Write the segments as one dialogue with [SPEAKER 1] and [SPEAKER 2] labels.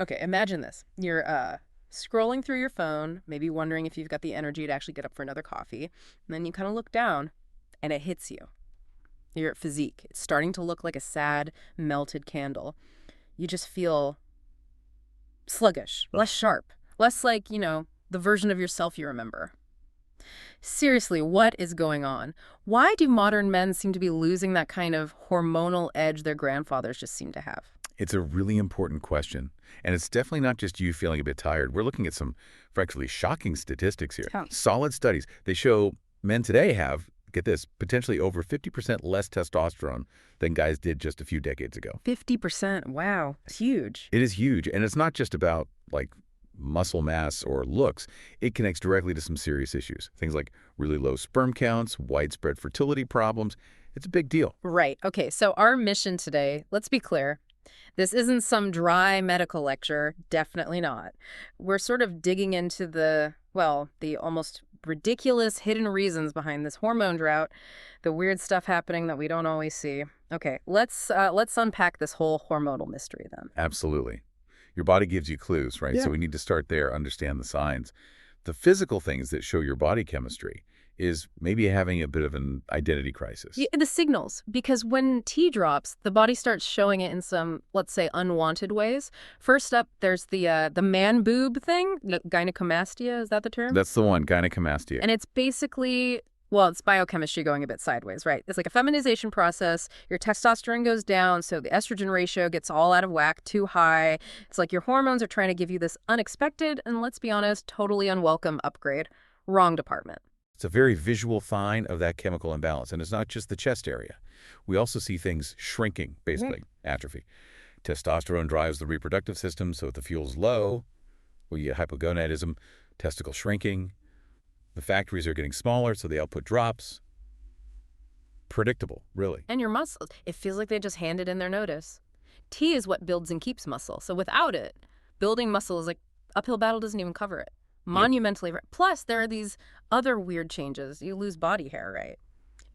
[SPEAKER 1] Okay, imagine this. You're scrolling through your phone, maybe wondering if you've got the energy to actually get up for another coffee. And then you kind of look down and it hits you. Your physique. It's starting to look like a sad, melted candle. You just feel sluggish, less sharp, less like, the version of yourself you remember. Seriously, what is going on? Why do modern men seem to be losing that kind of hormonal edge their grandfathers just seem to have?
[SPEAKER 2] It's a really important question, and it's definitely not just you feeling a bit tired. We're looking at some, frankly, shocking statistics here.
[SPEAKER 1] Tell me.
[SPEAKER 2] Solid studies. They show men today have, get this, potentially over 50% less testosterone than guys did just a few decades ago.
[SPEAKER 1] 50%. Wow. It's huge.
[SPEAKER 2] It is huge, and it's not just about, like, muscle mass or looks. It connects directly to some serious issues. Things like really low sperm counts, widespread fertility problems. It's a big deal.
[SPEAKER 1] Right. Okay, so our mission today, let's be clear. This isn't some dry medical lecture. Definitely not. We're sort of digging into the almost ridiculous hidden reasons behind this hormone drought, the weird stuff happening that we don't always see. Okay, let's unpack this whole hormonal mystery then.
[SPEAKER 2] Absolutely. Your body gives you clues, right?
[SPEAKER 1] Yeah.
[SPEAKER 2] So we need to start there, understand the signs. The physical things that show your body chemistry is maybe having a bit of an identity crisis.
[SPEAKER 1] Yeah, the signals, because when T drops, the body starts showing it in some, let's say, unwanted ways. First up, there's the man boob thing, gynecomastia, is that the term?
[SPEAKER 2] That's the one, gynecomastia.
[SPEAKER 1] And it's basically, well, it's biochemistry going a bit sideways, right? It's like a feminization process. Your testosterone goes down, so the estrogen ratio gets all out of whack, too high. It's like your hormones are trying to give you this unexpected and, let's be honest, totally unwelcome upgrade. Wrong department.
[SPEAKER 2] It's a very visual sign of that chemical imbalance, and it's not just the chest area. We also see things shrinking, basically, atrophy. Testosterone drives the reproductive system, so if the fuel's low, we get hypogonadism, testicle shrinking. The factories are getting smaller, so the output drops. Predictable, really.
[SPEAKER 1] And your muscles, it feels like they just handed in their notice. T is what builds and keeps muscle. So without it, building muscle is like uphill battle doesn't even cover it. Monumentally. Plus, there are these other weird changes. You lose body hair, right?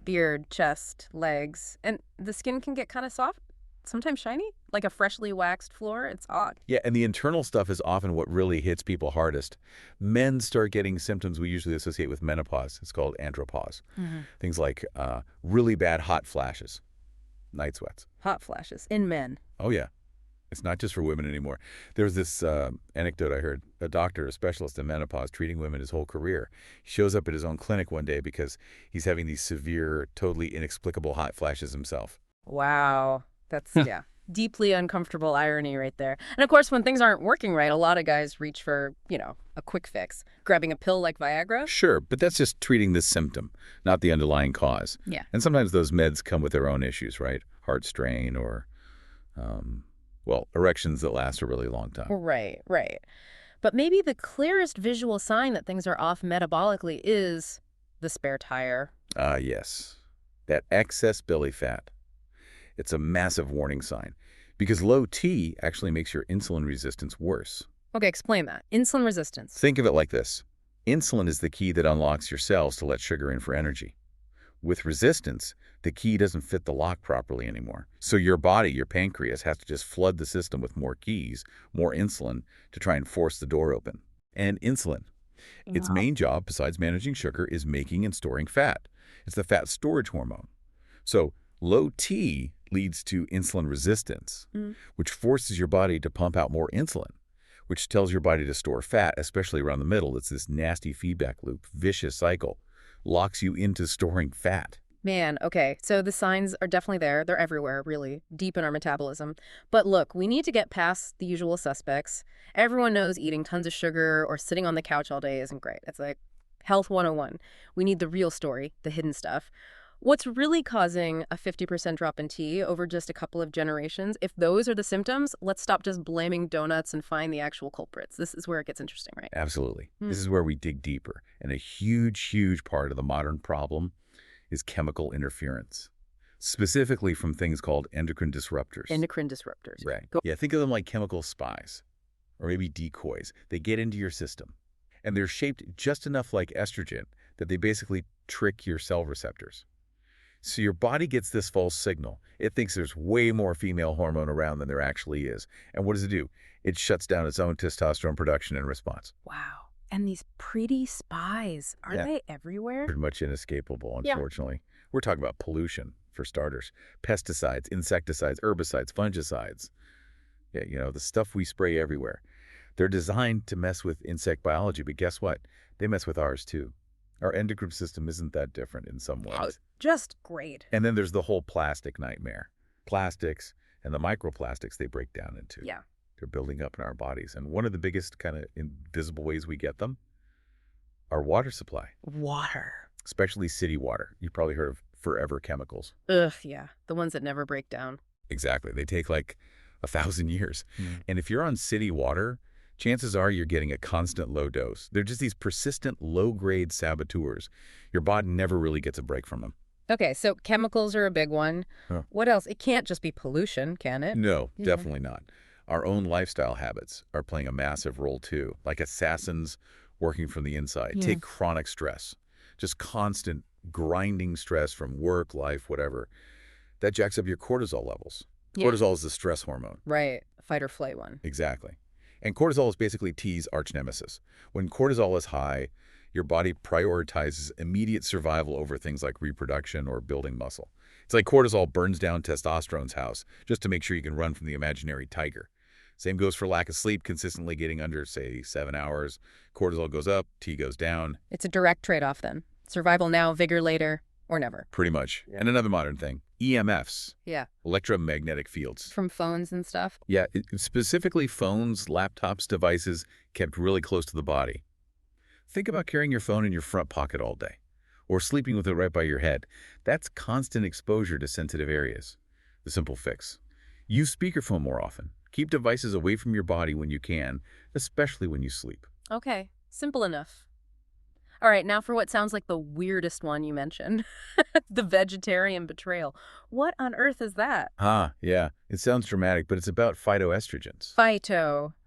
[SPEAKER 1] Beard, chest, legs, and the skin can get kind of soft, sometimes shiny, like a freshly waxed floor. It's odd.
[SPEAKER 2] Yeah, and the internal stuff is often what really hits people hardest. Men start getting symptoms we usually associate with menopause. It's called andropause. Things like really bad hot flashes, night sweats.
[SPEAKER 1] Hot flashes in men.
[SPEAKER 2] Oh, yeah. It's not just for women anymore. There's this anecdote I heard. A doctor, a specialist in menopause, treating women his whole career. He shows up at his own clinic one day because he's having these severe, totally inexplicable hot flashes himself.
[SPEAKER 1] Wow. That's, yeah, deeply uncomfortable irony right there. And of course, when things aren't working right, a lot of guys reach for, a quick fix, grabbing a pill like Viagra.
[SPEAKER 2] Sure, but that's just treating the symptom, not the underlying cause.
[SPEAKER 1] Yeah.
[SPEAKER 2] And sometimes those meds come with their own issues, right? Heart strain or, erections that last a really long time.
[SPEAKER 1] Right, right. But maybe the clearest visual sign that things are off metabolically is the spare tire.
[SPEAKER 2] Yes. That excess belly fat. It's a massive warning sign because low T actually makes your insulin resistance worse.
[SPEAKER 1] Okay, explain that. Insulin resistance.
[SPEAKER 2] Think of it like this. Insulin is the key that unlocks your cells to let sugar in for energy. With resistance, the key doesn't fit the lock properly anymore. So your body, your pancreas, has to just flood the system with more keys, more insulin, to try and force the door open. And insulin, its main job, besides managing sugar, is making and storing fat. It's the fat storage hormone. So low T leads to insulin resistance, which forces your body to pump out more insulin, which tells your body to store fat, especially around the middle. It's this nasty feedback loop, vicious cycle, locks you into storing fat.
[SPEAKER 1] Man, okay, so the signs are definitely there. They're everywhere, really, deep in our metabolism. But look, we need to get past the usual suspects. Everyone knows eating tons of sugar or sitting on the couch all day isn't great. It's like health 101. We need the real story, the hidden stuff. What's really causing a 50% drop in T over just a couple of generations? If those are the symptoms, let's stop just blaming donuts and find the actual culprits. This is where it gets interesting, right?
[SPEAKER 2] Absolutely. This is where we dig deeper. And a huge, huge part of the modern problem is chemical interference, specifically from things called endocrine disruptors.
[SPEAKER 1] Endocrine disruptors.
[SPEAKER 2] Right. Yeah, think of them like chemical spies or maybe decoys. They get into your system, and they're shaped just enough like estrogen that they basically trick your cell receptors. So your body gets this false signal. It thinks there's way more female hormone around than there actually is. And what does it do? It shuts down its own testosterone production in response.
[SPEAKER 1] Wow. And these pretty spies, are they everywhere?
[SPEAKER 2] Pretty much inescapable,
[SPEAKER 1] Yeah.
[SPEAKER 2] unfortunately. We're talking about pollution, for starters. Pesticides, insecticides, herbicides, fungicides. Yeah, the stuff we spray everywhere. They're designed to mess with insect biology, but guess what? They mess with ours too. Our endocrine system isn't that different in some ways.
[SPEAKER 1] Just great.
[SPEAKER 2] And then there's the whole plastic nightmare. Plastics and the microplastics they break down into.
[SPEAKER 1] Yeah.
[SPEAKER 2] They're building up in our bodies. And one of the biggest kind of invisible ways we get them, our water supply.
[SPEAKER 1] Water.
[SPEAKER 2] Especially city water. You've probably heard of forever chemicals.
[SPEAKER 1] Ugh, yeah. The ones that never break down.
[SPEAKER 2] Exactly. They take like 1,000 years. And if you're on city water, chances are you're getting a constant low dose. They're just these persistent low-grade saboteurs. Your body never really gets a break from them.
[SPEAKER 1] Okay, so chemicals are a big one.
[SPEAKER 2] Huh.
[SPEAKER 1] What else? It can't just be pollution, can it?
[SPEAKER 2] No, definitely not. Our own lifestyle habits are playing a massive role too, like assassins working from the inside.
[SPEAKER 1] Yeah.
[SPEAKER 2] Take chronic stress, just constant grinding stress from work, life, whatever. That jacks up your cortisol levels.
[SPEAKER 1] Yeah.
[SPEAKER 2] Cortisol is the stress hormone.
[SPEAKER 1] Right. Fight or flight one.
[SPEAKER 2] Exactly. And cortisol is basically T's arch nemesis. When cortisol is high, your body prioritizes immediate survival over things like reproduction or building muscle. It's like cortisol burns down testosterone's house just to make sure you can run from the imaginary tiger. Same goes for lack of sleep, consistently getting under, say, 7 hours. Cortisol goes up, T goes down.
[SPEAKER 1] It's a direct trade-off then. Survival now, vigor later, or never.
[SPEAKER 2] Pretty much. Yeah. And another modern thing, EMFs.
[SPEAKER 1] Yeah.
[SPEAKER 2] Electromagnetic fields.
[SPEAKER 1] From phones and stuff?
[SPEAKER 2] Yeah, specifically phones, laptops, devices kept really close to the body. Think about carrying your phone in your front pocket all day, or sleeping with it right by your head. That's constant exposure to sensitive areas. The simple fix. Use speakerphone more often. Keep devices away from your body when you can, especially when you sleep.
[SPEAKER 1] Okay, simple enough. All right, now for what sounds like the weirdest one you mentioned. The vegetarian betrayal. What on earth is that?
[SPEAKER 2] Yeah. It sounds dramatic, but it's about phytoestrogens.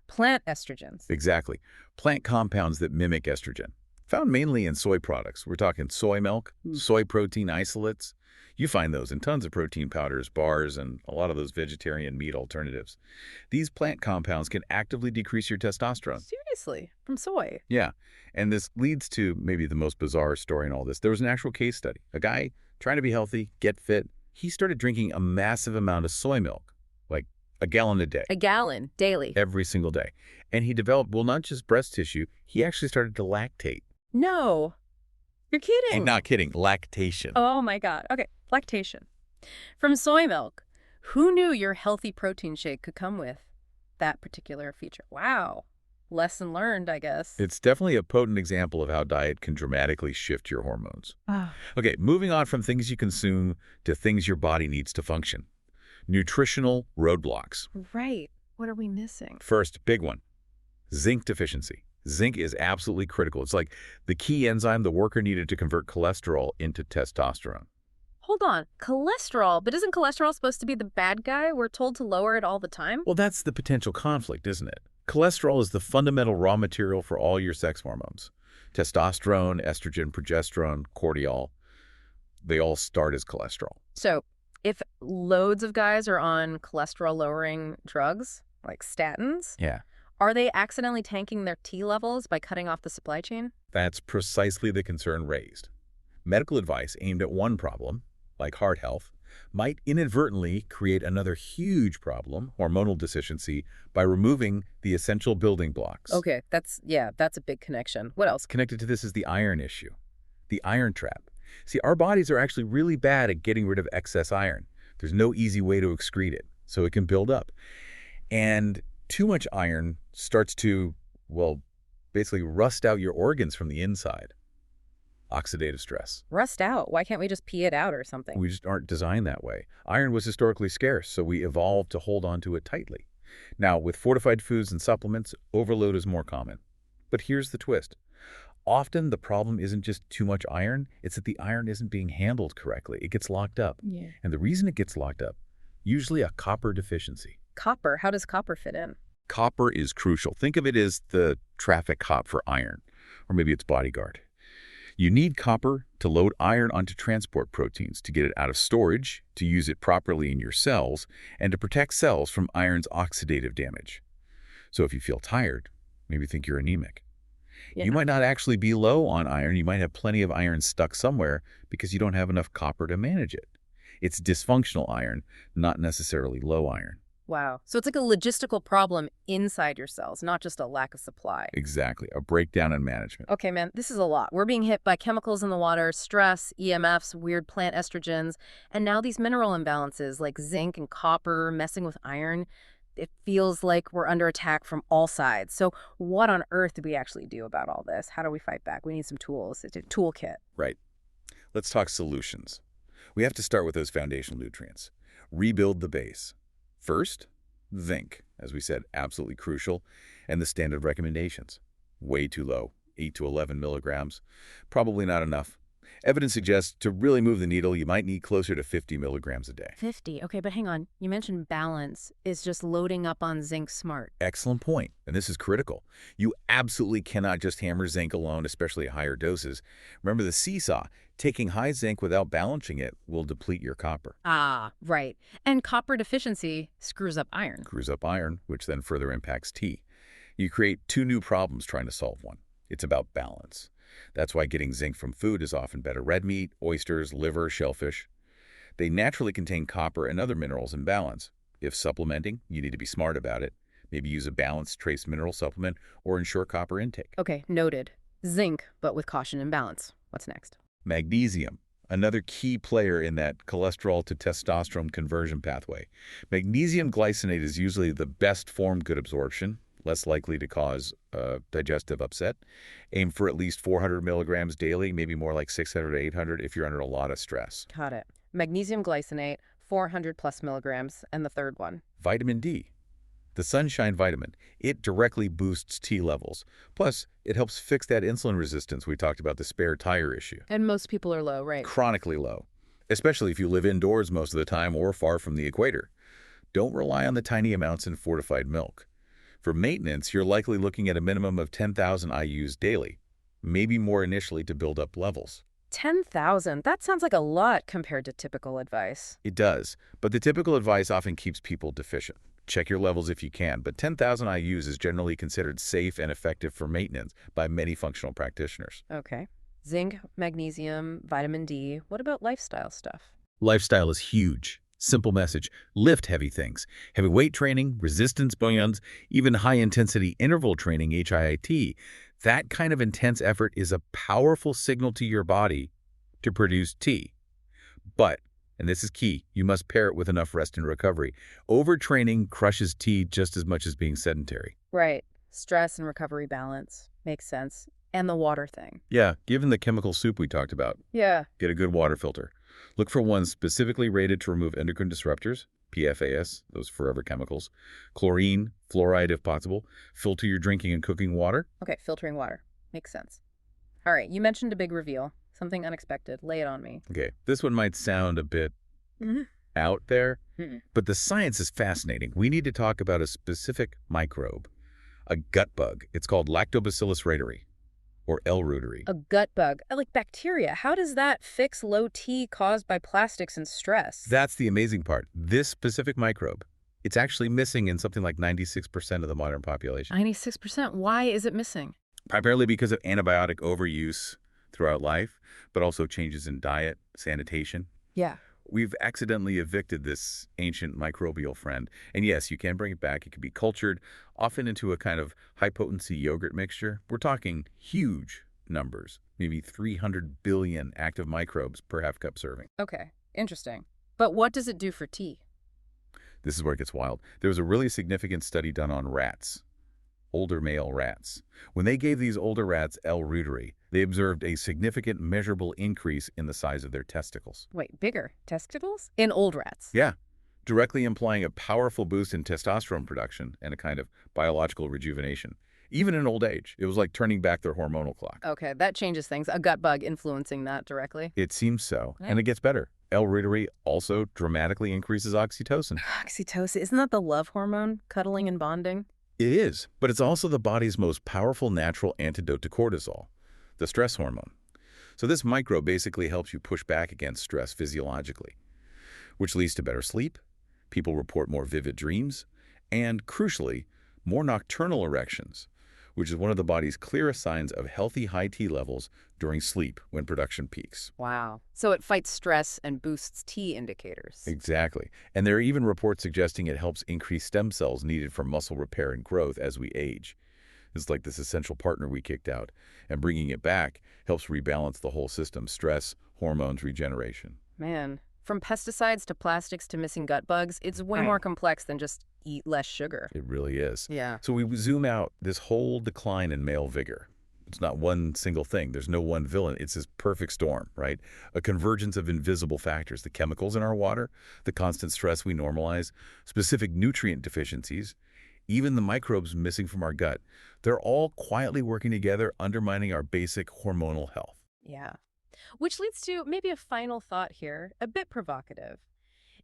[SPEAKER 1] Plant estrogens.
[SPEAKER 2] Exactly. Plant compounds that mimic estrogen. Found mainly in soy products. We're talking soy milk, soy protein isolates. You find those in tons of protein powders, bars, and a lot of those vegetarian meat alternatives. These plant compounds can actively decrease your testosterone.
[SPEAKER 1] Seriously? From soy?
[SPEAKER 2] Yeah, and this leads to maybe the most bizarre story in all this. There was an actual case study. A guy trying to be healthy, get fit. He started drinking a massive amount of soy milk, like a gallon a day.
[SPEAKER 1] A gallon daily?
[SPEAKER 2] Every single day. And he developed, well, not just breast tissue, he actually started to lactate.
[SPEAKER 1] No. You're kidding.
[SPEAKER 2] And not kidding, lactation.
[SPEAKER 1] Oh my God. Okay, lactation. From soy milk. Who knew your healthy protein shake could come with that particular feature? Wow. Lesson learned, I guess.
[SPEAKER 2] It's definitely a potent example of how diet can dramatically shift your hormones.
[SPEAKER 1] Oh.
[SPEAKER 2] Okay, moving on from things you consume to things your body needs to function. Nutritional roadblocks.
[SPEAKER 1] Right. What are we missing?
[SPEAKER 2] First, big one, zinc deficiency. Zinc is absolutely critical. It's like the key enzyme the worker needed to convert cholesterol into testosterone.
[SPEAKER 1] Hold on. Cholesterol? But isn't cholesterol supposed to be the bad guy? We're told to lower it all the time?
[SPEAKER 2] Well, that's the potential conflict, isn't it? Cholesterol is the fundamental raw material for all your sex hormones. Testosterone, estrogen, progesterone, cortisol, they all start as cholesterol.
[SPEAKER 1] So if loads of guys are on cholesterol-lowering drugs, like statins,
[SPEAKER 2] Yeah.
[SPEAKER 1] are they accidentally tanking their T levels by cutting off the supply chain?
[SPEAKER 2] That's precisely the concern raised. Medical advice aimed at one problem, like heart health, might inadvertently create another huge problem, hormonal deficiency, by removing the essential building blocks.
[SPEAKER 1] Okay, that's a big connection. What else?
[SPEAKER 2] Connected to this is the iron issue, the iron trap. See, our bodies are actually really bad at getting rid of excess iron. There's no easy way to excrete it, so it can build up. And too much iron starts to, well, basically rust out your organs from the inside. Oxidative stress.
[SPEAKER 1] Rust out. Why can't we just pee it out or something?
[SPEAKER 2] We just aren't designed that way. Iron was historically scarce, so we evolved to hold on to it tightly. Now, with fortified foods and supplements, overload is more common. But here's the twist. Often the problem isn't just too much iron, it's that the iron isn't being handled correctly. It gets locked up.
[SPEAKER 1] Yeah.
[SPEAKER 2] And the reason it gets locked up, usually a copper deficiency.
[SPEAKER 1] Copper. How does copper fit in?
[SPEAKER 2] Copper is crucial. Think of it as the traffic cop for iron, or maybe its bodyguard. You need copper to load iron onto transport proteins, to get it out of storage, to use it properly in your cells, and to protect cells from iron's oxidative damage. So if you feel tired, maybe think you're anemic.
[SPEAKER 1] Yeah.
[SPEAKER 2] You might not actually be low on iron. You might have plenty of iron stuck somewhere because you don't have enough copper to manage it. It's dysfunctional iron, not necessarily low iron.
[SPEAKER 1] Wow. So it's like a logistical problem inside your cells, not just a lack of supply.
[SPEAKER 2] Exactly, a breakdown in management.
[SPEAKER 1] Okay, man, this is a lot. We're being hit by chemicals in the water, stress, EMFs, weird plant estrogens, and now these mineral imbalances like zinc and copper messing with iron. It feels like we're under attack from all sides. So what on earth do we actually do about all this? How do we fight back? We need some tools. It's a toolkit.
[SPEAKER 2] Right. Let's talk solutions. We have to start with those foundational nutrients. Rebuild the base. First, zinc, as we said, absolutely crucial, and the standard recommendations. Way too low, 8 to 11 milligrams. Probably not enough. Evidence suggests to really move the needle, you might need closer to 50 milligrams a day.
[SPEAKER 1] 50. Okay, but hang on. You mentioned balance. Is just loading up on zinc smart?
[SPEAKER 2] Excellent point, and this is critical. You absolutely cannot just hammer zinc alone, especially at higher doses. Remember the seesaw. Taking high zinc without balancing it will deplete your copper.
[SPEAKER 1] Ah, right. And copper deficiency screws up iron.
[SPEAKER 2] Screws up iron, which then further impacts T. You create two new problems trying to solve one. It's about balance. That's why getting zinc from food is often better. Red meat, oysters, liver, shellfish. They naturally contain copper and other minerals in balance. If supplementing, you need to be smart about it. Maybe use a balanced trace mineral supplement or ensure copper intake.
[SPEAKER 1] Okay, noted. Zinc, but with caution and balance. What's next?
[SPEAKER 2] Magnesium, another key player in that cholesterol to testosterone conversion pathway. Magnesium glycinate is usually the best form, good absorption, less likely to cause digestive upset. Aim for at least 400 milligrams daily, maybe more like 600 to 800 if you're under a lot of stress.
[SPEAKER 1] Got it. Magnesium glycinate, 400 plus milligrams, and the third one.
[SPEAKER 2] Vitamin D, the sunshine vitamin. It directly boosts T levels. Plus, it helps fix that insulin resistance we talked about, the spare tire issue.
[SPEAKER 1] And most people are low, right?
[SPEAKER 2] Chronically low, especially if you live indoors most of the time or far from the equator. Don't rely on the tiny amounts in fortified milk. For maintenance, you're likely looking at a minimum of 10,000 IUs daily, maybe more initially to build up levels.
[SPEAKER 1] 10,000. That sounds like a lot compared to typical advice.
[SPEAKER 2] It does, but the typical advice often keeps people deficient. Check your levels if you can, but 10,000 IUs is generally considered safe and effective for maintenance by many functional practitioners.
[SPEAKER 1] Okay. Zinc, magnesium, vitamin D. What about lifestyle stuff?
[SPEAKER 2] Lifestyle is huge. Simple message: lift heavy things. Heavy weight training, resistance bands, even high-intensity interval training, HIIT. That kind of intense effort is a powerful signal to your body to produce T. But, and this is key, you must pair it with enough rest and recovery. Overtraining crushes T just as much as being sedentary.
[SPEAKER 1] Right. Stress and recovery balance. Makes sense. And the water thing.
[SPEAKER 2] Yeah, given the chemical soup we talked about,
[SPEAKER 1] Yeah.
[SPEAKER 2] get a good water filter. Look for ones specifically rated to remove endocrine disruptors, PFAS, those forever chemicals, chlorine, fluoride if possible. Filter your drinking and cooking water.
[SPEAKER 1] Okay, filtering water. Makes sense. All right, you mentioned a big reveal. Something unexpected. Lay it on me.
[SPEAKER 2] Okay, this one might sound a bit out there, but the science is fascinating. We need to talk about a specific microbe, a gut bug. It's called Lactobacillus reuteri, or L. reuteri.
[SPEAKER 1] A gut bug. Like bacteria. How does that fix low T caused by plastics and stress?
[SPEAKER 2] That's the amazing part. This specific microbe, it's actually missing in something like 96% of the modern population.
[SPEAKER 1] 96%. Why is it missing?
[SPEAKER 2] Primarily because of antibiotic overuse throughout life, but also changes in diet, sanitation.
[SPEAKER 1] Yeah.
[SPEAKER 2] We've accidentally evicted this ancient microbial friend. And yes, you can bring it back. It can be cultured, often into a kind of high-potency yogurt mixture. We're talking huge numbers, maybe 300 billion active microbes per half-cup serving.
[SPEAKER 1] Okay. Interesting. But what does it do for T?
[SPEAKER 2] This is where it gets wild. There was a really significant study done on rats, older male rats. When they gave these older rats L. reuteri, they observed a significant measurable increase in the size of their testicles.
[SPEAKER 1] Wait, bigger testicles? In old rats?
[SPEAKER 2] Yeah, directly implying a powerful boost in testosterone production and a kind of biological rejuvenation. Even in old age, it was like turning back their hormonal clock.
[SPEAKER 1] Okay, that changes things. A gut bug influencing that directly.
[SPEAKER 2] It seems so,
[SPEAKER 1] Right.
[SPEAKER 2] and it gets better. L. reuteri also dramatically increases oxytocin.
[SPEAKER 1] Oxytocin. Isn't that the love hormone? Cuddling and bonding?
[SPEAKER 2] It is, but it's also the body's most powerful natural antidote to cortisol, the stress hormone. So this microbe basically helps you push back against stress physiologically, which leads to better sleep. People report more vivid dreams, and crucially, more nocturnal erections, which is one of the body's clearest signs of healthy high T levels during sleep when production peaks.
[SPEAKER 1] Wow. So it fights stress and boosts T indicators.
[SPEAKER 2] Exactly. And there are even reports suggesting it helps increase stem cells needed for muscle repair and growth as we age. It's like this essential partner we kicked out, and bringing it back helps rebalance the whole system: stress, hormones, regeneration.
[SPEAKER 1] Man, from pesticides to plastics to missing gut bugs, it's way more complex than just eat less sugar.
[SPEAKER 2] It really is.
[SPEAKER 1] Yeah.
[SPEAKER 2] So we zoom out this whole decline in male vigor. It's not one single thing. There's no one villain. It's this perfect storm, right? A convergence of invisible factors: the chemicals in our water, the constant stress we normalize, specific nutrient deficiencies, even the microbes missing from our gut. They're all quietly working together, undermining our basic hormonal health.
[SPEAKER 1] Yeah. Which leads to maybe a final thought here, a bit provocative.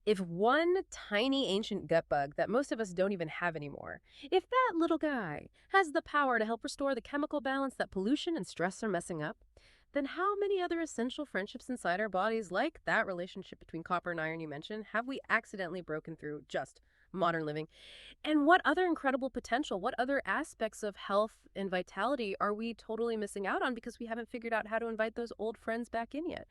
[SPEAKER 1] If one tiny ancient gut bug that most of us don't even have anymore, if that little guy has the power to help restore the chemical balance that pollution and stress are messing up, then how many other essential friendships inside our bodies, like that relationship between copper and iron you mentioned, have we accidentally broken through just modern living? And what other incredible potential, what other aspects of health and vitality are we totally missing out on because we haven't figured out how to invite those old friends back in yet?